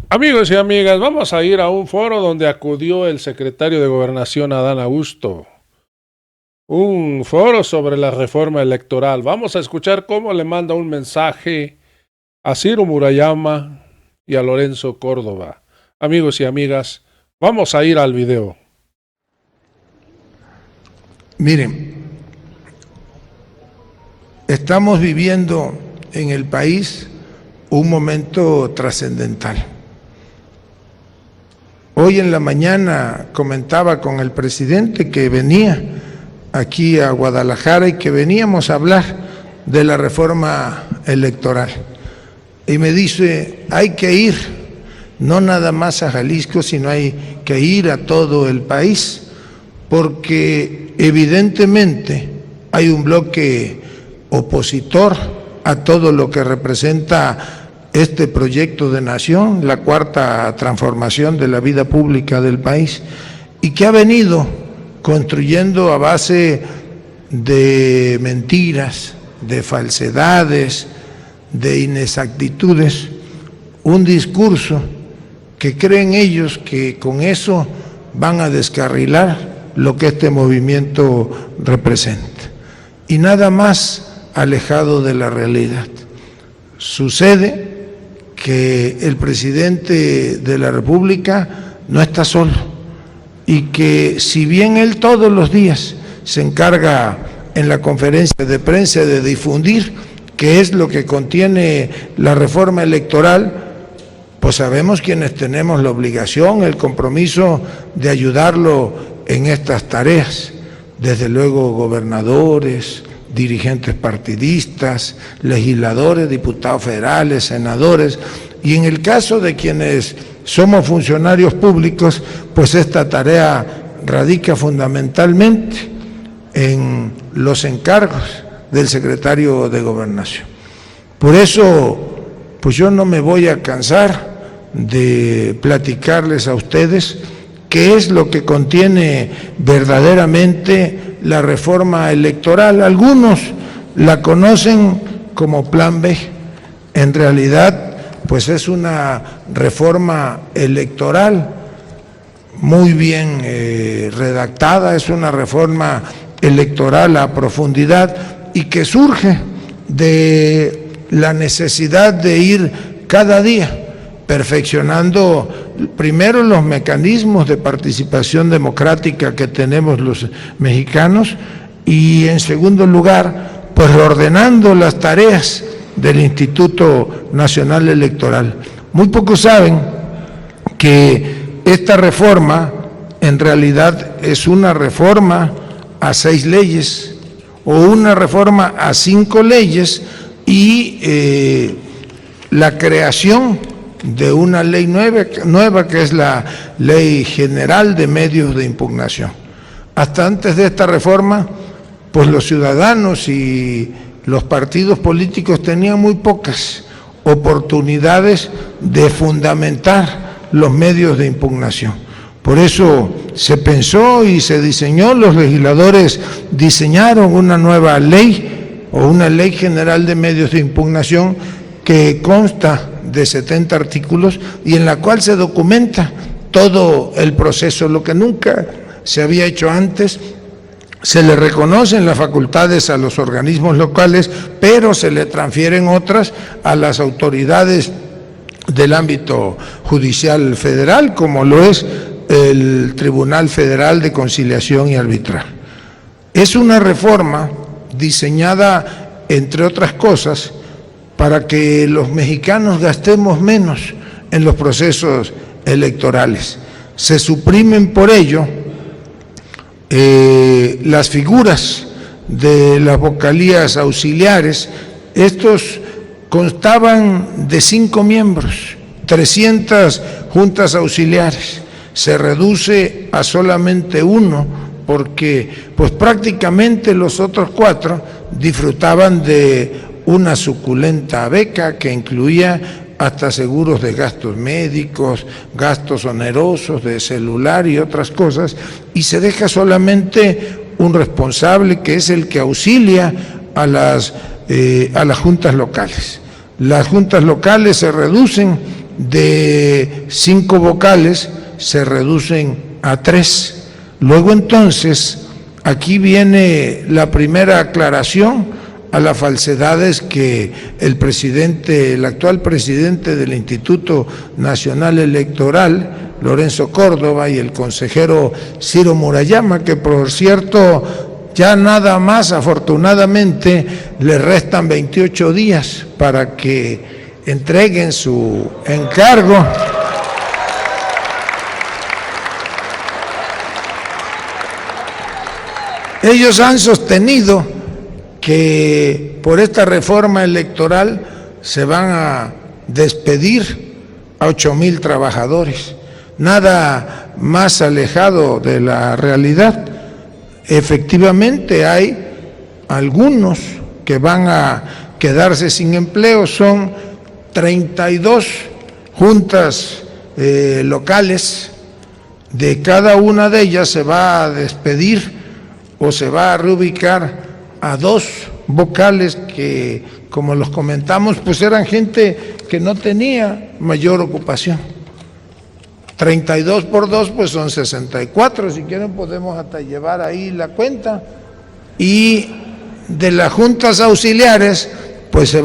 Amigos y amigas, vamos a ir a un foro donde acudió el secretario de Gobernación Adán Augusto. Un foro sobre la reforma electoral. Vamos a escuchar cómo le manda un mensaje a Ciro Murayama y a Lorenzo Córdoba. Amigos y amigas, vamos a ir al video. Miren, estamos viviendo en el país un momento trascendental. Hoy en la mañana comentaba con el presidente que venía aquí a Guadalajara y que veníamos a hablar de la reforma electoral. Y me dice, hay que ir, no nada más a Jalisco, sino hay que ir a todo el país, porque evidentemente hay un bloque opositor a todo lo que representa este proyecto de nación, la cuarta transformación de la vida pública del país, y que ha venido construyendo a base de mentiras, de falsedades, de inexactitudes, un discurso que creen ellos que con eso van a descarrilar lo que este movimiento representa. Y nada más alejado de la realidad. Sucede que el presidente de la República no está solo y que si bien él todos los días se encarga en la conferencia de prensa de difundir qué es lo que contiene la reforma electoral, pues sabemos quienes tenemos la obligación, el compromiso de ayudarlo en estas tareas, desde luego gobernadores, dirigentes partidistas, legisladores, diputados federales, senadores, y en el caso de quienes somos funcionarios públicos, pues esta tarea radica fundamentalmente en los encargos del secretario de Gobernación. Por eso, pues yo no me voy a cansar de platicarles a ustedes qué es lo que contiene verdaderamente la reforma electoral. Algunos la conocen como Plan B. En realidad, pues es una reforma electoral muy bien redactada, es una reforma electoral a profundidad y que surge de la necesidad de ir cada día perfeccionando primero los mecanismos de participación democrática que tenemos los mexicanos y en segundo lugar, pues ordenando las tareas del Instituto Nacional Electoral. Muy pocos saben que esta reforma en realidad es una reforma a 6 leyes o una reforma a 5 leyes y la creación de una ley nueva que es la Ley General de Medios de Impugnación. Hasta antes de esta reforma, pues los ciudadanos y los partidos políticos tenían muy pocas oportunidades de fundamentar los medios de impugnación. Por eso se pensó y se diseñó, los legisladores diseñaron una nueva ley o una Ley General de Medios de Impugnación que consta de 70 artículos y en la cual se documenta todo el proceso, lo que nunca se había hecho antes. Se le reconocen las facultades a los organismos locales, pero se le transfieren otras a las autoridades del ámbito judicial federal, como lo es el Tribunal Federal de Conciliación y Arbitraje. Es una reforma diseñada, entre otras cosas, para que los mexicanos gastemos menos en los procesos electorales. Se suprimen por ello las figuras de las vocalías auxiliares. Estos constaban de 5 miembros, 300 juntas auxiliares. Se reduce a solamente 1 porque pues prácticamente los otros 4 disfrutaban de una suculenta beca que incluía hasta seguros de gastos médicos, gastos onerosos de celular y otras cosas, y se deja solamente un responsable que es el que auxilia a las juntas locales. Las juntas locales se reducen de 5 vocales se reducen a 3. Luego entonces, aquí viene la primera aclaración a las falsedades que el actual presidente del Instituto Nacional Electoral, Lorenzo Córdoba, y el consejero Ciro Murayama, que por cierto ya nada más, afortunadamente, le restan 28 días para que entreguen su encargo. Ellos han sostenido que por esta reforma electoral se van a despedir a 8,000 trabajadores. Nada más alejado de la realidad. Efectivamente hay algunos que van a quedarse sin empleo. Son 32 juntas locales. De cada una de ellas se va a despedir o se va a reubicar a 2 vocales que, como los comentamos, pues eran gente que no tenía mayor ocupación. 32 por 2 pues son 64, si quieren podemos hasta llevar ahí la cuenta. Y de las juntas auxiliares pues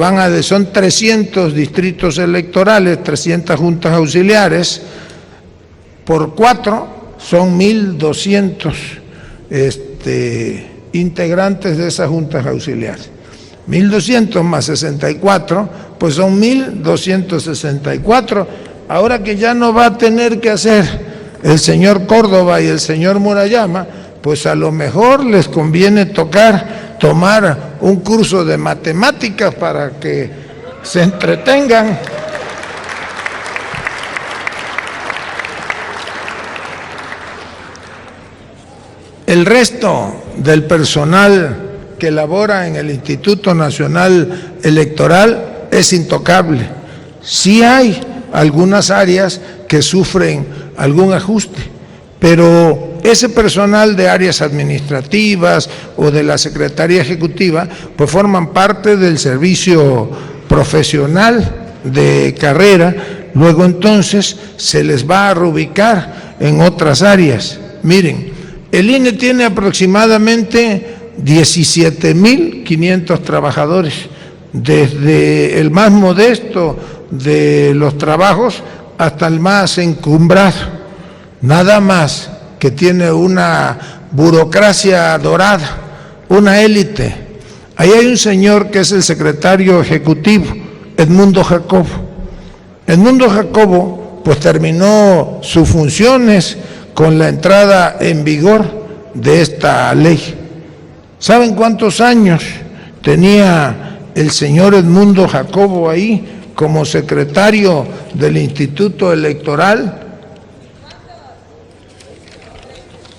son 300 distritos electorales, 300 juntas auxiliares, por 4 son 1,200 integrantes de esas juntas auxiliares. 1,200 más 64, pues son 1,264. Ahora que ya no va a tener que hacer el señor Córdoba y el señor Murayama, pues a lo mejor les conviene tomar un curso de matemáticas para que se entretengan. El resto del personal que labora en el Instituto Nacional Electoral es intocable. Sí hay algunas áreas que sufren algún ajuste, pero ese personal de áreas administrativas o de la Secretaría Ejecutiva pues forman parte del servicio profesional de carrera. Luego entonces se les va a reubicar en otras áreas. Miren, el INE tiene aproximadamente 17,500 trabajadores, desde el más modesto de los trabajos hasta el más encumbrado. Nada más que tiene una burocracia dorada, una élite. Ahí hay un señor que es el secretario ejecutivo, Edmundo Jacobo. Edmundo Jacobo pues terminó sus funciones con la entrada en vigor de esta ley. ¿Saben cuántos años tenía el señor Edmundo Jacobo ahí como secretario del Instituto Electoral?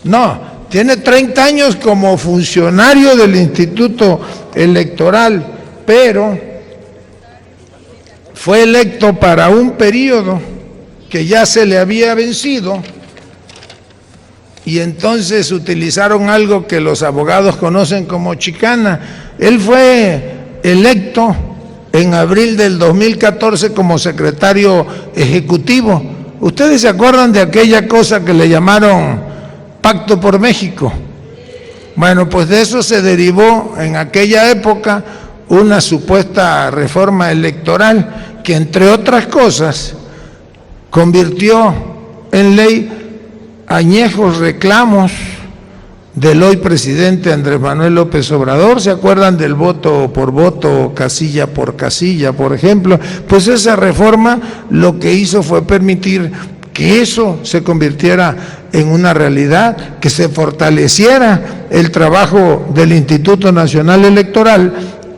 No, tiene 30 años como funcionario del Instituto Electoral, pero fue electo para un periodo que ya se le había vencido. Y entonces utilizaron algo que los abogados conocen como chicana. Él fue electo en abril del 2014 como secretario ejecutivo. ¿Ustedes se acuerdan de aquella cosa que le llamaron Pacto por México? Bueno, pues de eso se derivó en aquella época una supuesta reforma electoral que, entre otras cosas, convirtió en ley añejos reclamos del hoy presidente Andrés Manuel López Obrador. ¿Se acuerdan del voto por voto, casilla por casilla, por ejemplo? Pues esa reforma lo que hizo fue permitir que eso se convirtiera en una realidad, que se fortaleciera el trabajo del Instituto Nacional Electoral.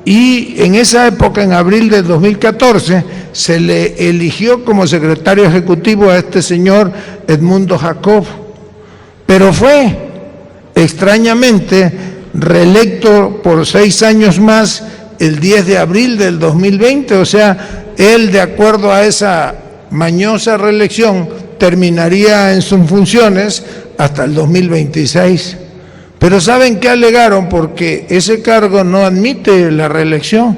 Y en esa época, en abril de 2014, se le eligió como secretario ejecutivo a este señor Edmundo Jacobo, pero fue extrañamente reelecto por 6 años más el 10 de abril del 2020, o sea, él, de acuerdo a esa mañosa reelección, terminaría en sus funciones hasta el 2026. Pero ¿saben qué alegaron? Porque ese cargo no admite la reelección.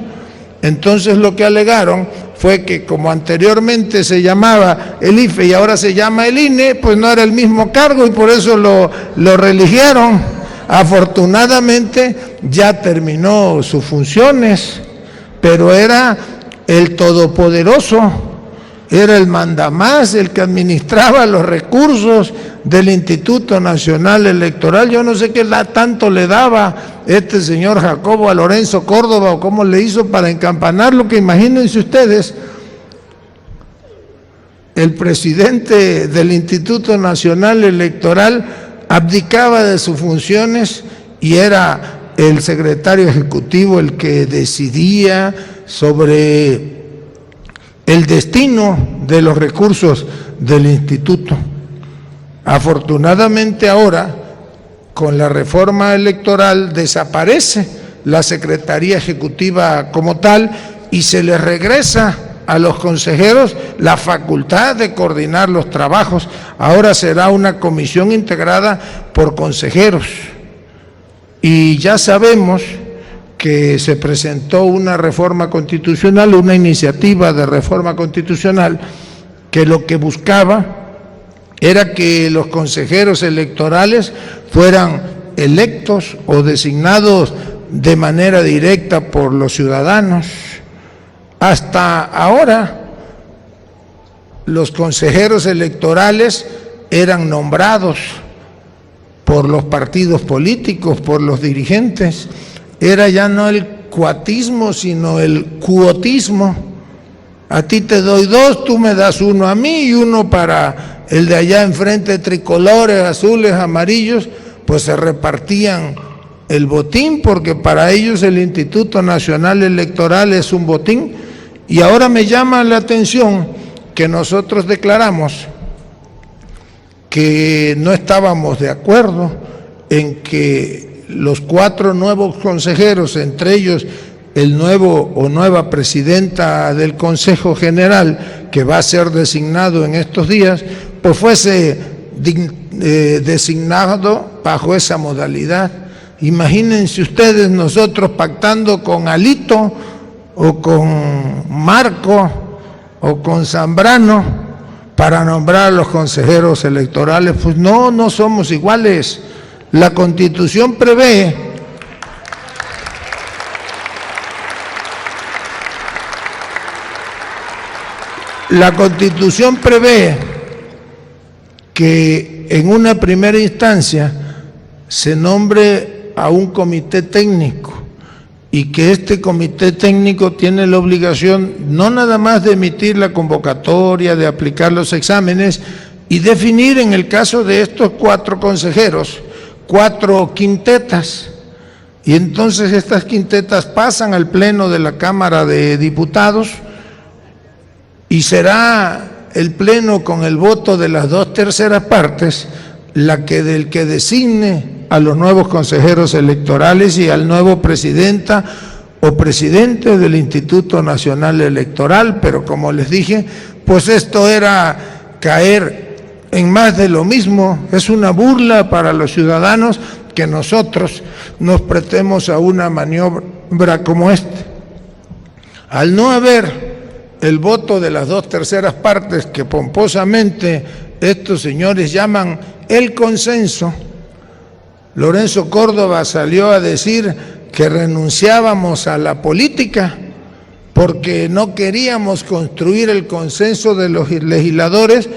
Entonces lo que alegaron fue que como anteriormente se llamaba el IFE y ahora se llama el INE, pues no era el mismo cargo y por eso lo reeligieron. Afortunadamente ya terminó sus funciones, pero era el todopoderoso, era el mandamás, el que administraba los recursos del Instituto Nacional Electoral. Yo no sé qué tanto le daba este señor Jacobo a Lorenzo Córdoba o cómo le hizo para encampanarlo, que imagínense ustedes, el presidente del Instituto Nacional Electoral abdicaba de sus funciones y era el secretario ejecutivo el que decidía sobre el destino de los recursos del instituto. Afortunadamente ahora, con la reforma electoral, desaparece la Secretaría Ejecutiva como tal y se les regresa a los consejeros la facultad de coordinar los trabajos. Ahora será una comisión integrada por consejeros. Y ya sabemos que se presentó una reforma constitucional, una iniciativa de reforma constitucional, que lo que buscaba era que los consejeros electorales fueran electos o designados de manera directa por los ciudadanos. Hasta ahora, los consejeros electorales eran nombrados por los partidos políticos, por los dirigentes. Era ya no el cuatismo, sino el cuotismo. A ti te doy 2, tú me das 1 a mí y 1 para el de allá enfrente, tricolores, azules, amarillos, pues se repartían el botín, porque para ellos el Instituto Nacional Electoral es un botín. Y ahora me llama la atención que nosotros declaramos que no estábamos de acuerdo en que los 4 nuevos consejeros, entre ellos el nuevo o nueva presidenta del Consejo General, que va a ser designado en estos días, pues fuese designado bajo esa modalidad. Imagínense ustedes nosotros pactando con Alito o con Marco o con Zambrano para nombrar a los consejeros electorales. Pues no somos iguales. La Constitución prevé que en una primera instancia se nombre a un comité técnico y que este comité técnico tiene la obligación no nada más de emitir la convocatoria, de aplicar los exámenes y definir, en el caso de estos 4 consejeros, 4 quintetas. Y entonces estas quintetas pasan al Pleno de la Cámara de Diputados y será el Pleno, con el voto de las 2/3 partes, del que designe a los nuevos consejeros electorales y al nuevo presidenta o presidente del Instituto Nacional Electoral. Pero como les dije, pues esto era caer en más de lo mismo. Es una burla para los ciudadanos que nosotros nos prestemos a una maniobra como esta. Al no haber el voto de las 2/3 partes, que pomposamente estos señores llaman el consenso, Lorenzo Córdoba salió a decir que renunciábamos a la política porque no queríamos construir el consenso de los legisladores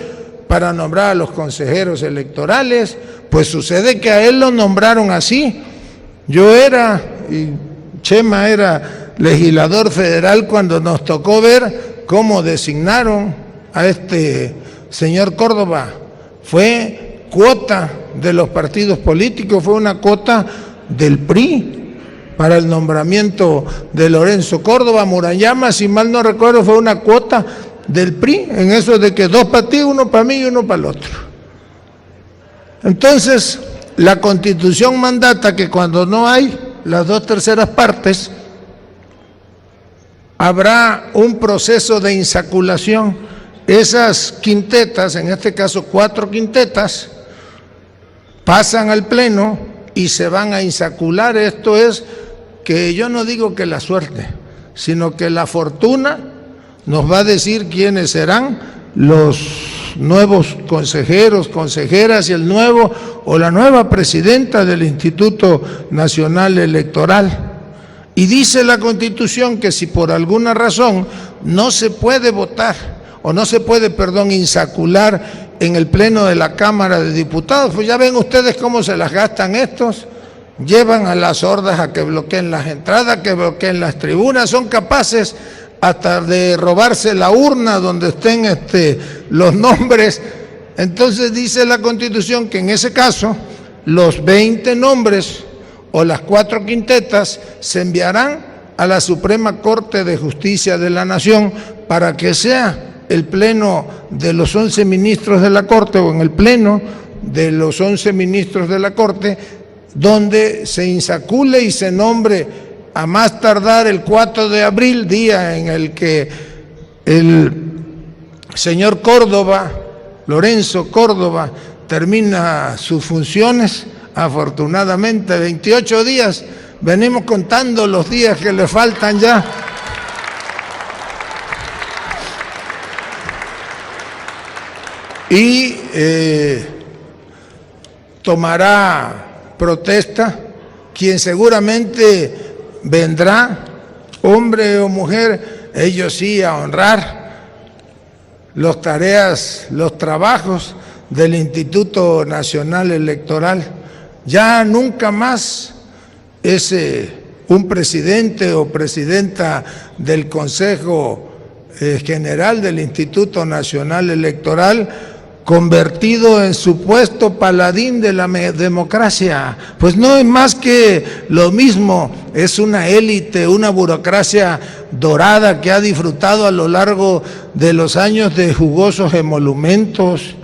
para nombrar a los consejeros electorales. Pues sucede que a él lo nombraron así. Yo y Chema era legislador federal cuando nos tocó ver cómo designaron a este señor Córdoba. Fue cuota de los partidos políticos, fue una cuota del PRI para el nombramiento de Lorenzo Córdoba. Murayama, si mal no recuerdo, fue una cuota del PRI, en eso de que 2 para ti, 1 para mí y 1 para el otro. Entonces, la Constitución mandata que cuando no hay las 2/3 partes, habrá un proceso de insaculación. Esas quintetas, en este caso 4 quintetas, pasan al Pleno y se van a insacular. Esto es que yo no digo que la suerte, sino que la fortuna nos va a decir quiénes serán los nuevos consejeros, consejeras y el nuevo o la nueva presidenta del Instituto Nacional Electoral. Y dice la Constitución que si por alguna razón no se puede votar o no se puede, insacular en el Pleno de la Cámara de Diputados, pues ya ven ustedes cómo se las gastan estos, llevan a las hordas a que bloqueen las entradas, que bloqueen las tribunas, son capaces hasta de robarse la urna donde estén los nombres. Entonces dice la Constitución que en ese caso los 20 nombres o las 4 quintetas se enviarán a la Suprema Corte de Justicia de la Nación para que sea el pleno de los 11 ministros de la Corte o en el pleno de los 11 ministros de la Corte donde se insacule y se nombre a más tardar el 4 de abril, día en el que el señor Córdoba, Lorenzo Córdoba, termina sus funciones. Afortunadamente, 28 días, venimos contando los días que le faltan ya. Y tomará protesta quien seguramente vendrá, hombre o mujer, ellos sí, a honrar las tareas, los trabajos del Instituto Nacional Electoral. Ya nunca más es un presidente o presidenta del Consejo General del Instituto Nacional Electoral convertido en supuesto paladín de la democracia. Pues no es más que lo mismo, es una élite, una burocracia dorada que ha disfrutado a lo largo de los años de jugosos emolumentos,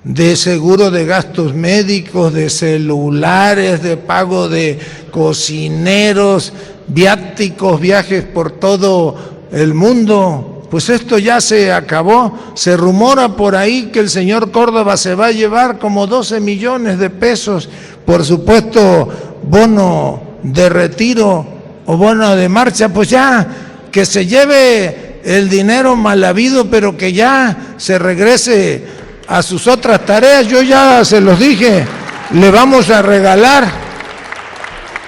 de seguro de gastos médicos, de celulares, de pago de cocineros, viáticos, viajes por todo el mundo. Pues esto ya se acabó. Se rumora por ahí que el señor Córdoba se va a llevar como 12 millones de pesos, por supuesto, bono de retiro o bono de marcha. Pues ya, que se lleve el dinero mal habido, pero que ya se regrese a sus otras tareas. Yo ya se los dije, le vamos a regalar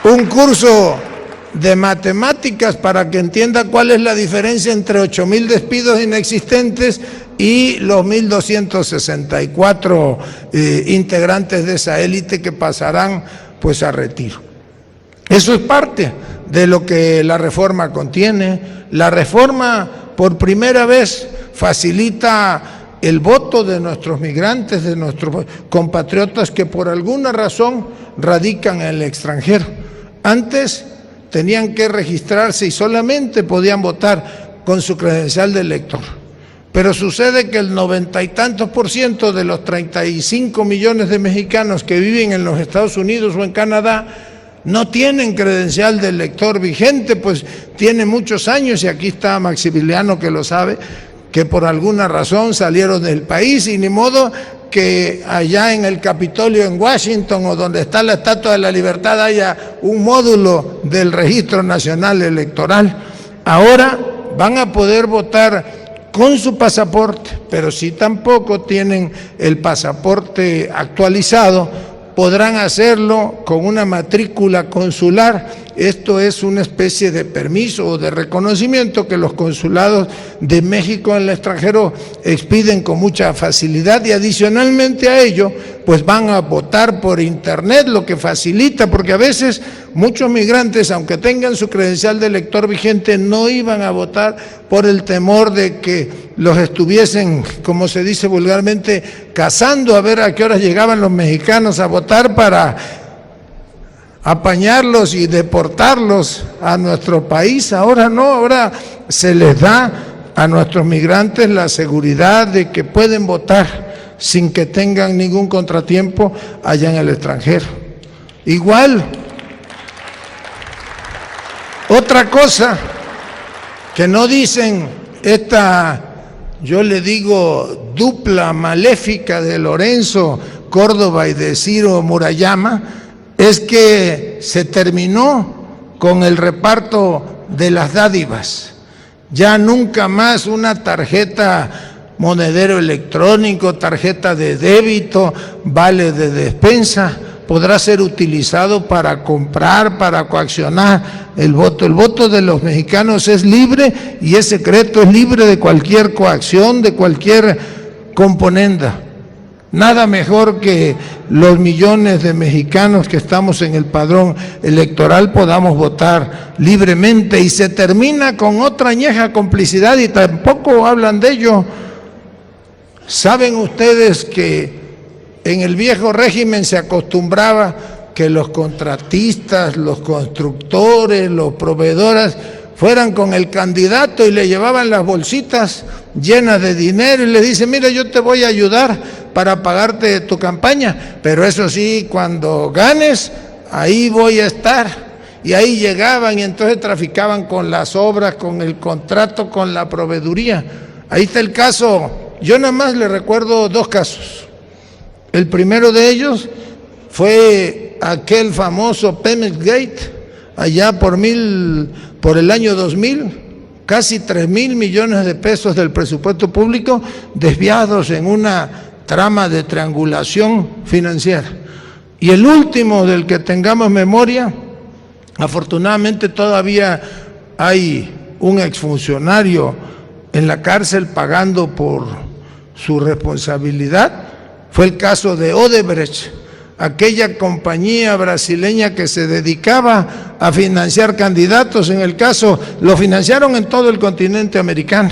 un curso de matemáticas para que entienda cuál es la diferencia entre 8,000 despidos inexistentes y los 1,264 integrantes de esa élite que pasarán pues a retiro. Eso es parte de lo que la reforma contiene. La reforma por primera vez facilita el voto de nuestros migrantes, de nuestros compatriotas que por alguna razón radican en el extranjero. Antes tenían que registrarse y solamente podían votar con su credencial de elector. Pero sucede que el 90 y tantos % de los 35 millones de mexicanos que viven en los Estados Unidos o en Canadá no tienen credencial de elector vigente, pues tiene muchos años, y aquí está Maximiliano que lo sabe, que por alguna razón salieron del país y ni modo que allá en el Capitolio en Washington o donde está la Estatua de la Libertad haya un módulo del Registro Nacional Electoral. Ahora van a poder votar con su pasaporte, pero si tampoco tienen el pasaporte actualizado, podrán hacerlo con una matrícula consular. Esto es una especie de permiso o de reconocimiento que los consulados de México en el extranjero expiden con mucha facilidad, y adicionalmente a ello, pues van a votar por internet, lo que facilita, porque a veces muchos migrantes, aunque tengan su credencial de elector vigente, no iban a votar por el temor de que los estuviesen, como se dice vulgarmente, cazando a ver a qué horas llegaban los mexicanos a votar para apañarlos y deportarlos a nuestro país. Ahora no, ahora se les da a nuestros migrantes la seguridad de que pueden votar sin que tengan ningún contratiempo allá en el extranjero. Igual, otra cosa que no dicen esta, yo le digo, dupla maléfica de Lorenzo Córdoba y de Ciro Murayama, es que se terminó con el reparto de las dádivas. Ya nunca más una tarjeta monedero electrónico, tarjeta de débito, vale de despensa, podrá ser utilizado para comprar, para coaccionar el voto. El voto de los mexicanos es libre y es secreto, es libre de cualquier coacción, de cualquier componenda. Nada mejor que los millones de mexicanos que estamos en el padrón electoral podamos votar libremente, y se termina con otra añeja complicidad y tampoco hablan de ello. ¿Saben ustedes que en el viejo régimen se acostumbraba que los contratistas, los constructores, los proveedores fueran con el candidato y le llevaban las bolsitas llenas de dinero y le dicen: mira, yo te voy a ayudar para pagarte tu campaña, pero eso sí, cuando ganes, ahí voy a estar? Y ahí llegaban y entonces traficaban con las obras, con el contrato, con la proveeduría. Ahí está el caso. Yo nada más le recuerdo dos casos. El primero de ellos fue aquel famoso Pemex Gate, allá por el año 2000, casi 3,000 millones de pesos del presupuesto público desviados en una trama de triangulación financiera. Y el último del que tengamos memoria, afortunadamente todavía hay un exfuncionario en la cárcel pagando por su responsabilidad, fue el caso de Odebrecht, aquella compañía brasileña que se dedicaba a financiar candidatos. En el caso, lo financiaron en todo el continente americano,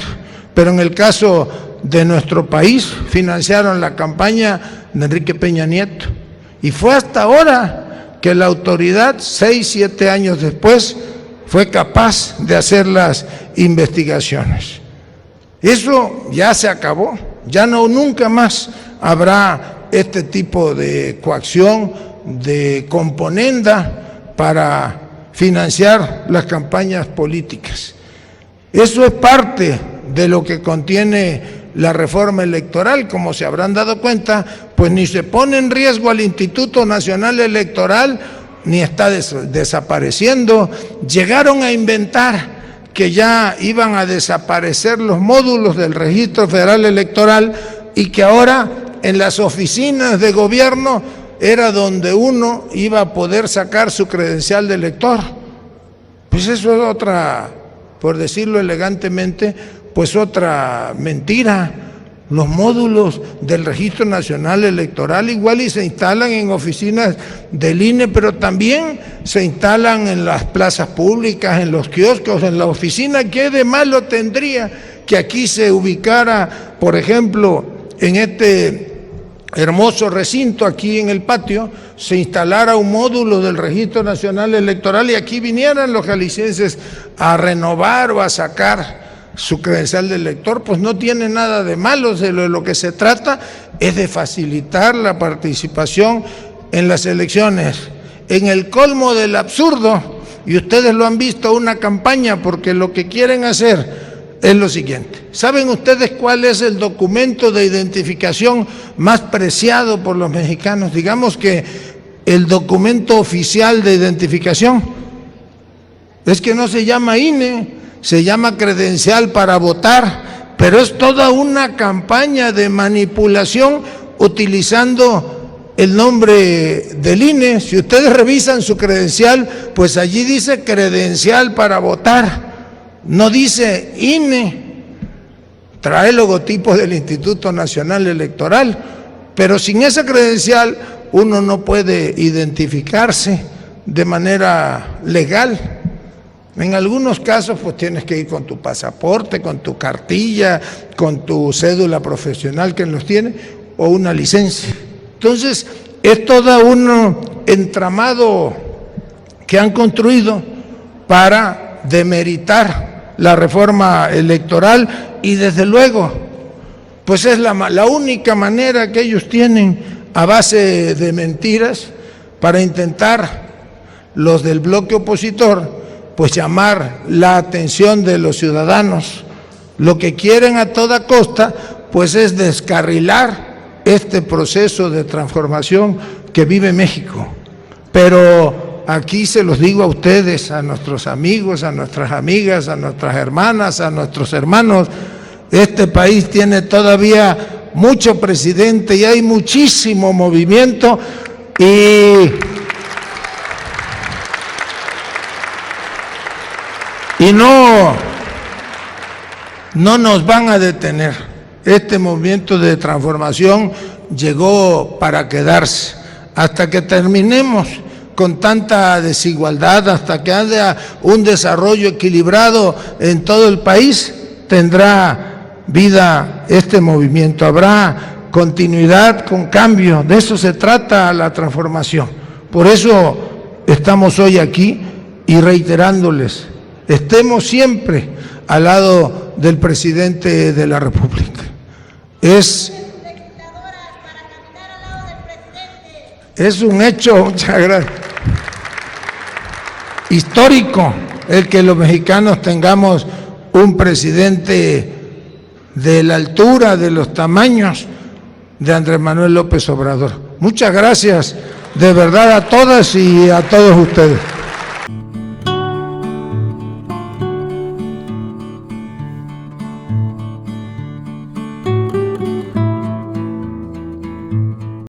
pero en el caso de nuestro país financiaron la campaña de Enrique Peña Nieto. Y fue hasta ahora que la autoridad, 6, 7 años después, fue capaz de hacer las investigaciones. Eso ya se acabó, ya nunca más habrá este tipo de coacción, de componenda para financiar las campañas políticas. Eso es parte de lo que contiene la reforma electoral. Como se habrán dado cuenta, pues ni se pone en riesgo al Instituto Nacional Electoral, ni está desapareciendo. Llegaron a inventar que ya iban a desaparecer los módulos del Registro Federal Electoral y que ahora en las oficinas de gobierno era donde uno iba a poder sacar su credencial de elector. Pues eso es otra, por decirlo elegantemente, pues otra mentira. Los módulos del Registro Nacional Electoral igual y se instalan en oficinas del INE, pero también se instalan en las plazas públicas, en los kioscos, en la oficina. ¿Qué de malo tendría que aquí se ubicara, por ejemplo, en este hermoso recinto, aquí en el patio, se instalara un módulo del Registro Nacional Electoral y aquí vinieran los jaliscienses a renovar o a sacar su credencial de elector? Pues no tiene nada de malo. De lo que se trata es de facilitar la participación en las elecciones. En el colmo del absurdo, y ustedes lo han visto, una campaña, porque lo que quieren hacer es lo siguiente. ¿Saben ustedes cuál es el documento de identificación más preciado por los mexicanos? Digamos que el documento oficial de identificación es que no se llama INE, se llama credencial para votar, pero es toda una campaña de manipulación utilizando el nombre del INE. Si ustedes revisan su credencial, pues allí dice credencial para votar, no dice INE. Trae el logotipo del Instituto Nacional Electoral, pero sin esa credencial uno no puede identificarse de manera legal. En algunos casos pues tienes que ir con tu pasaporte, con tu cartilla, con tu cédula profesional que los tiene, o una licencia. Entonces es todo un entramado que han construido para demeritar la reforma electoral, y desde luego pues es la única manera que ellos tienen, a base de mentiras, para intentar, los del bloque opositor, pues llamar la atención de los ciudadanos. Lo que quieren a toda costa pues es descarrilar este proceso de transformación que vive México. Pero aquí se los digo a ustedes, a nuestros amigos, a nuestras amigas, a nuestras hermanas, a nuestros hermanos, este país tiene todavía mucho presidente y hay muchísimo movimiento y no nos van a detener. Este movimiento de transformación llegó para quedarse. Hasta que terminemos con tanta desigualdad, hasta que haya un desarrollo equilibrado en todo el país, tendrá vida este movimiento. Habrá continuidad con cambio. De eso se trata la transformación. Por eso estamos hoy aquí y reiterándoles, estemos siempre al lado del presidente de la República. Es un hecho, muchas gracias, histórico el que los mexicanos tengamos un presidente de la altura, de los tamaños de Andrés Manuel López Obrador. Muchas gracias de verdad a todas y a todos ustedes.